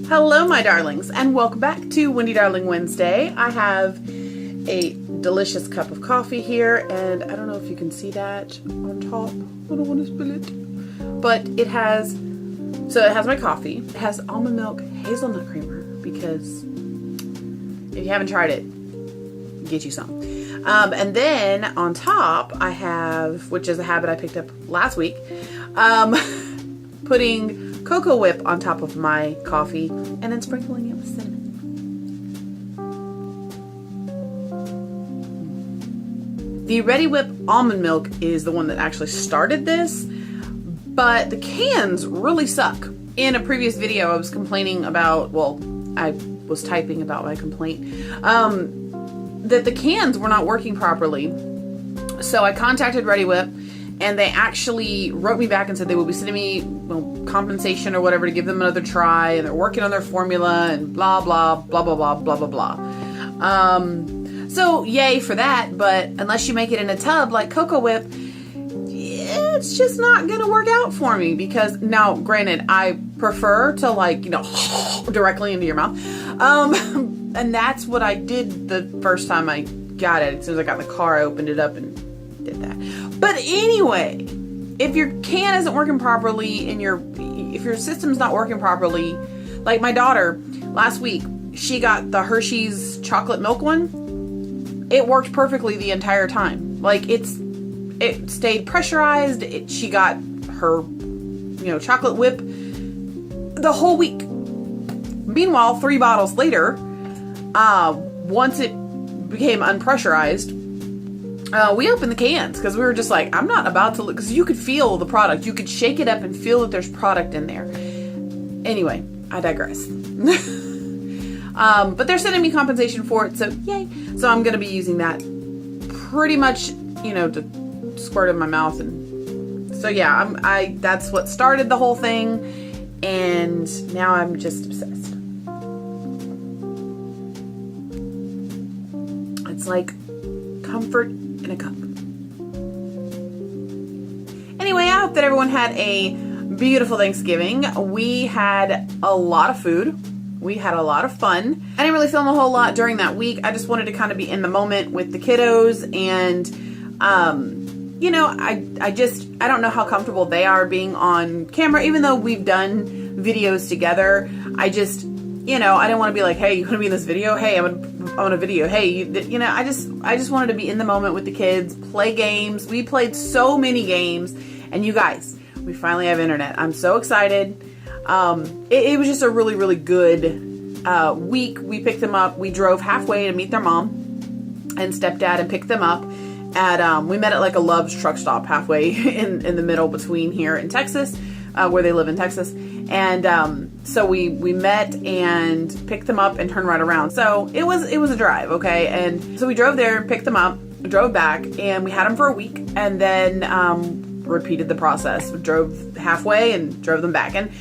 Hello, my darlings, and welcome back to Wendy Darling Wednesday. I have a delicious cup of coffee here, and I don't know if you can see that on top. I don't want to spill it. But it has my coffee. It has almond milk hazelnut creamer, because if you haven't tried it, get you some. And then on top, I have, which is a habit I picked up last week, putting Cocoa Whip on top of my coffee and then sprinkling it with cinnamon. The Ready Whip almond milk is the one that actually started this, but the cans really suck. In a previous video, I was complaining about, well, I was typing about my complaint, that the cans were not working properly. So I contacted Ready Whip, and they actually wrote me back and said they would be sending me compensation or whatever to give them another try, and they're working on their formula and blah, blah, blah, blah, blah, blah, blah, blah. So yay for that, but unless you make it in a tub like Cocoa Whip, it's just not gonna work out for me, because now, granted, I prefer to, like, you know, directly into your mouth. And that's what I did the first time I got it. As soon as I got in the car, I opened it up and did that. But anyway, if your can isn't working properly and if your system's not working properly, like my daughter last week, she got the Hershey's chocolate milk one. It worked perfectly the entire time. Like, it stayed pressurized. She got her, chocolate whip the whole week. Meanwhile, 3 bottles later, once it became unpressurized, we opened the cans because we were just like, I'm not about to look, because you could feel the product. You could shake it up and feel that there's product in there. Anyway, I digress. But they're sending me compensation for it, so yay. So I'm going to be using that pretty much, to squirt in my mouth. And so yeah, that's what started the whole thing, and now I'm just obsessed. It's like comfort in a cup. Anyway, I hope that everyone had a beautiful Thanksgiving. We had a lot of food. We had a lot of fun. I didn't really film a whole lot during that week. I just wanted to kind of be in the moment with the kiddos, and I don't know how comfortable they are being on camera, even though we've done videos together. I just, I didn't want to be like, hey, you want to be in this video? Hey, I'm on a video. Hey, I just wanted to be in the moment with the kids, play games. We played so many games, and you guys, we finally have internet. I'm so excited. It was just a really, really good week. We picked them up. We drove halfway to meet their mom and stepdad and picked them up. We met at like a Love's truck stop halfway in the middle between here in Texas, where they live in Texas. And so we met and picked them up and turned right around. So it was a drive, okay? And so we drove there, picked them up, drove back, and we had them for a week, and then repeated the process. We drove halfway and drove them back. And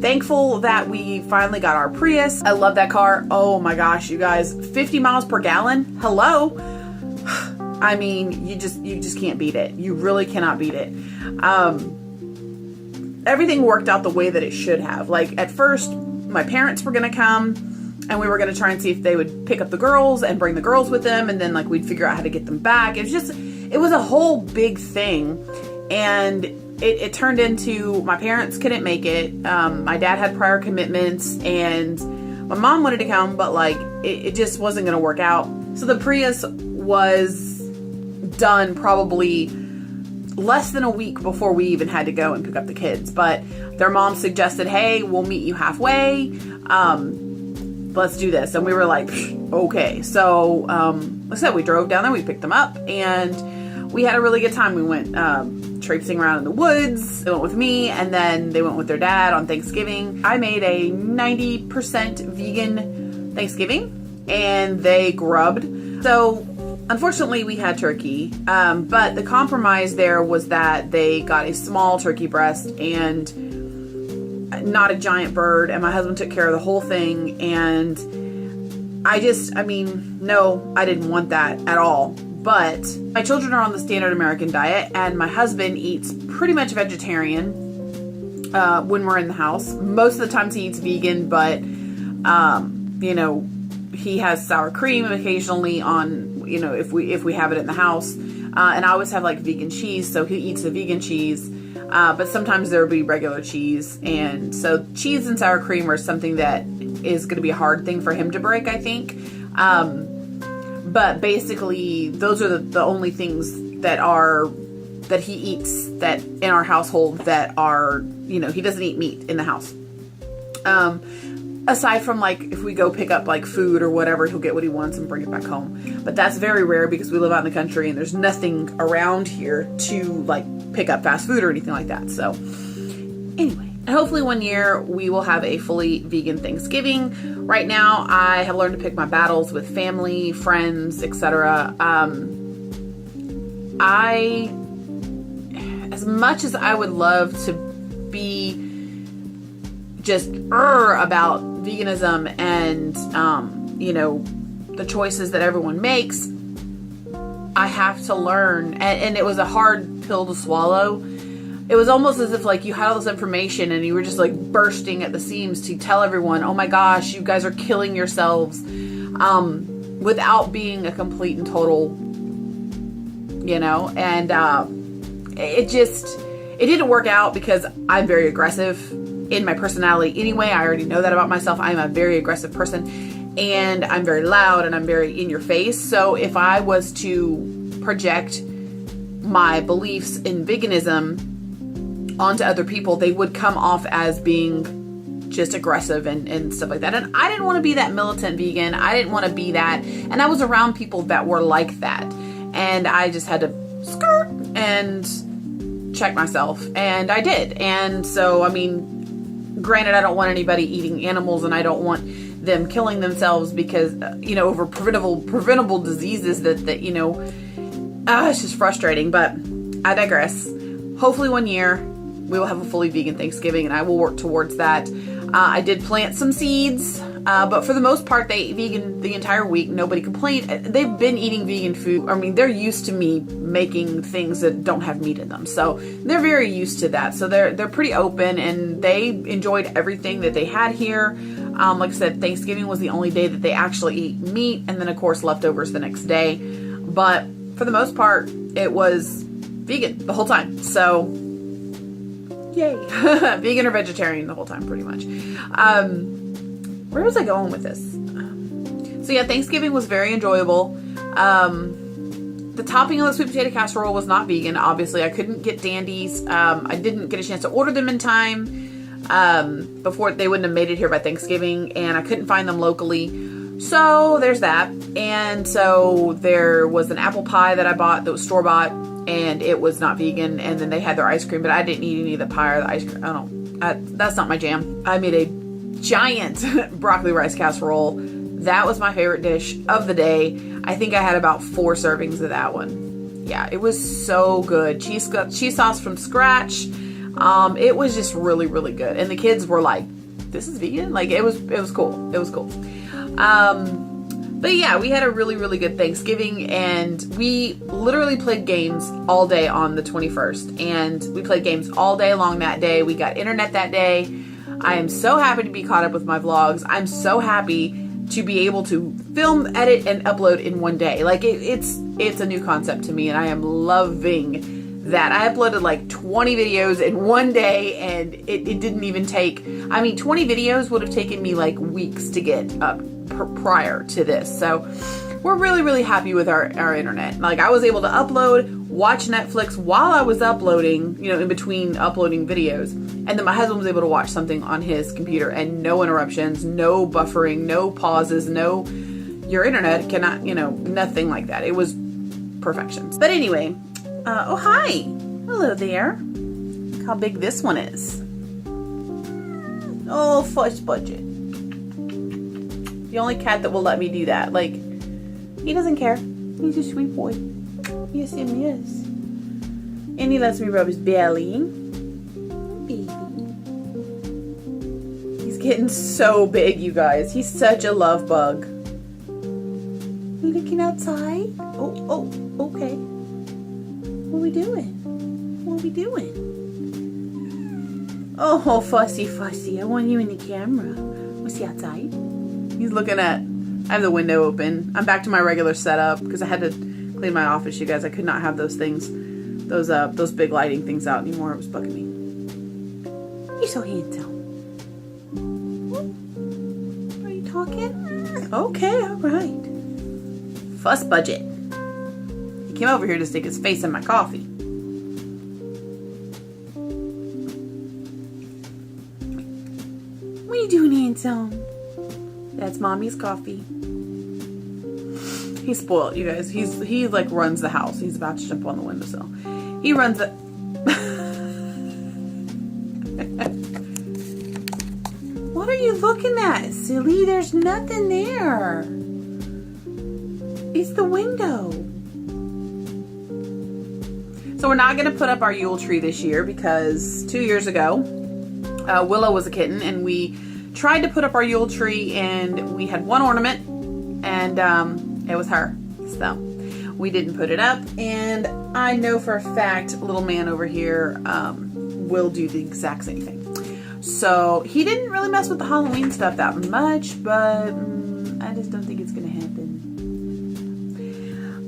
thankful that we finally got our Prius. I love that car. Oh my gosh, you guys, 50 miles per gallon. Hello. I mean, you just can't beat it. You really cannot beat it. Everything worked out the way that it should have. Like, at first, my parents were going to come, and we were going to try and see if they would pick up the girls and bring the girls with them, and then, like, we'd figure out how to get them back. It was a whole big thing, and it turned into my parents couldn't make it. My dad had prior commitments, and my mom wanted to come, but, like, it just wasn't going to work out. So the Prius was done probably less than a week before we even had to go and pick up the kids. But their mom suggested, hey, we'll meet you halfway. Let's do this. And we were like, okay. So, like I said, we drove down there, we picked them up, and we had a really good time. We went traipsing around in the woods. They went with me, and then they went with their dad on Thanksgiving. I made a 90% vegan Thanksgiving, and they grubbed. So unfortunately, we had turkey, but the compromise there was that they got a small turkey breast and not a giant bird, and my husband took care of the whole thing, and no, I didn't want that at all. But my children are on the standard American diet, and my husband eats pretty much vegetarian when we're in the house. Most of the times he eats vegan, but You know, he has sour cream occasionally on, you know, if we have it in the house. And I always have like vegan cheese, so he eats the vegan cheese. But sometimes there'll be regular cheese. And so cheese and sour cream are something that is going to be a hard thing for him to break, I think. But basically those are the only things that he eats that in our household that are, you know, he doesn't eat meat in the house. Aside from like if we go pick up like food or whatever, he'll get what he wants and bring it back home. But that's very rare because we live out in the country and there's nothing around here to like pick up fast food or anything like that. So anyway, hopefully one year we will have a fully vegan Thanksgiving. Right now I have learned to pick my battles with family, friends, etc. As much as I would love to be just about veganism and, you know, the choices that everyone makes, I have to learn. And it was a hard pill to swallow. It was almost as if like you had all this information and you were just like bursting at the seams to tell everyone, oh my gosh, you guys are killing yourselves, without being a complete and total, you know, and, it didn't work out because I'm very aggressive in my personality anyway. I already know that about myself. I'm a very aggressive person and I'm very loud and I'm very in your face. So if I was to project my beliefs in veganism onto other people, they would come off as being just aggressive and stuff like that. And I didn't want to be that militant vegan. I didn't want to be that. And I was around people that were like that. And I just had to skirt and check myself, and I did. And so, I mean, granted, I don't want anybody eating animals and I don't want them killing themselves because, you know, over preventable diseases that, you know, it's just frustrating, but I digress. Hopefully one year we will have a fully vegan Thanksgiving and I will work towards that. I did plant some seeds, but for the most part, they ate vegan the entire week. Nobody complained. They've been eating vegan food. I mean, they're used to me making things that don't have meat in them. So they're very used to that. So they're pretty open and they enjoyed everything that they had here. Like I said, Thanksgiving was the only day that they actually ate meat. And then of course, leftovers the next day. But for the most part, it was vegan the whole time. So yay. Vegan or vegetarian the whole time, pretty much. Where was I going with this? So yeah, Thanksgiving was very enjoyable. The topping of the sweet potato casserole was not vegan. Obviously, I couldn't get Dandies. I didn't get a chance to order them in time before they wouldn't have made it here by Thanksgiving, and I couldn't find them locally. So there's that. And so there was an apple pie that I bought that was store-bought, and it was not vegan. And then they had their ice cream, but I didn't eat any of the pie or the ice cream. I don't know. That's not my jam. I made a giant broccoli rice casserole. That was my favorite dish of the day. I think I had about 4 servings of that one. Yeah, it was so good. Cheese sauce from scratch. It was just really, really good. And the kids were like, this is vegan? Like, it was cool. It was cool. But yeah, we had a really, really good Thanksgiving, and we literally played games all day on the 21st, and we played games all day long that day. We got internet that day. I am so happy to be caught up with my vlogs. I'm so happy to be able to film, edit, and upload in one day. Like, it's a new concept to me, and I am loving that. I uploaded like 20 videos in one day, and it didn't even take, I mean, 20 videos would have taken me like weeks to get up prior to this. So we're really, really happy with our internet. Like, I was able to upload, watch Netflix while I was uploading, you know, in between uploading videos. And then my husband was able to watch something on his computer, and no interruptions, no buffering, no pauses, no, your internet cannot, you know, nothing like that. It was perfection. But anyway, oh, hi. Hello there. Look how big this one is. Oh, fudge budget. The only cat that will let me do that. Like, he doesn't care. He's a sweet boy. Yes, he is. And he lets me rub his belly. Baby. He's getting so big, you guys. He's such a love bug. Are you looking outside? Oh, okay. What are we doing? What are we doing? Oh, fussy. I want you in the camera. Was he outside? He's looking at, I have the window open. I'm back to my regular setup because I had to clean my office, you guys. I could not have those things, those big lighting things out anymore. It was bugging me. You're so handsome. Are you talking? Okay, all right. Fuss budget. He came over here to stick his face in my coffee. What are you doing, handsome? That's mommy's coffee. He's spoiled, you guys. He like runs the house. He's about to jump on the windowsill. He runs the. What are you looking at, silly? There's nothing there. It's the window. So we're not going to put up our Yule tree this year because 2 years ago, Willow was a kitten and we tried to put up our Yule tree and we had one ornament and it was her. So we didn't put it up, and I know for a fact little man over here will do the exact same thing. So he didn't really mess with the Halloween stuff that much, but I just don't think it's going to happen.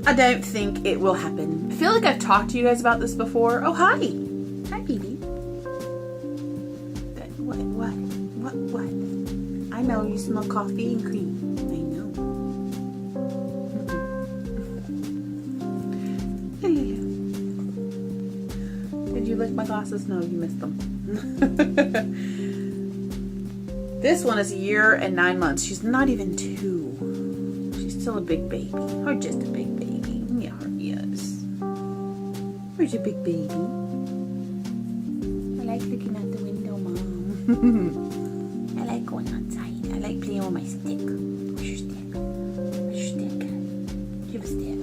I don't think it will happen. I feel like I've talked to you guys about this before. Oh, hi. Hi, baby. What? I know you smell coffee and cream. I know. Did you lick my glasses? No, you missed them. This one is 1 year and 9 months. She's not even 2. She's still a big baby. Or just a big baby. Yeah, yes. Where's your big baby? I like looking out the window, Mom. I like going outside. I like playing with my stick. Where's your stick? Where's your stick? Give a stick.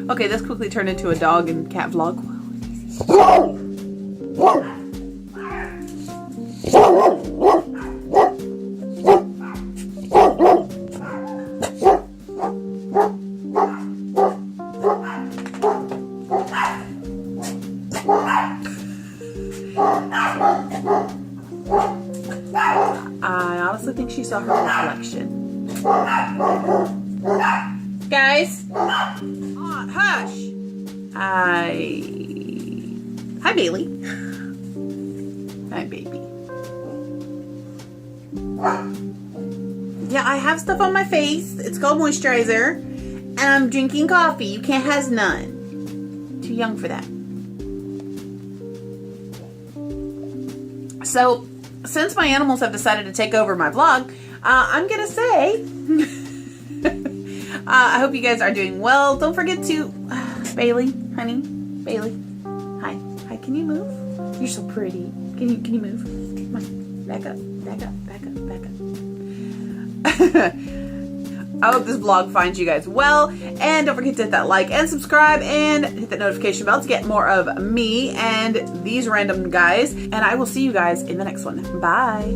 Okay, this quickly turned into a dog and cat vlog. Whoa, I honestly think she saw her reflection. Guys! Hush! Hi, Bailey. Hi, baby. Yeah, I have stuff on my face. It's called moisturizer. And I'm drinking coffee. You can't have none. Too young for that. So, since my animals have decided to take over my vlog, I'm going to say, I hope you guys are doing well. Don't forget to, Bailey, honey, Bailey, hi, can you move? You're so pretty. Can you move? Come on, back up. I hope this vlog finds you guys well, and don't forget to hit that like and subscribe and hit that notification bell to get more of me and these random guys, and I will see you guys in the next one. Bye.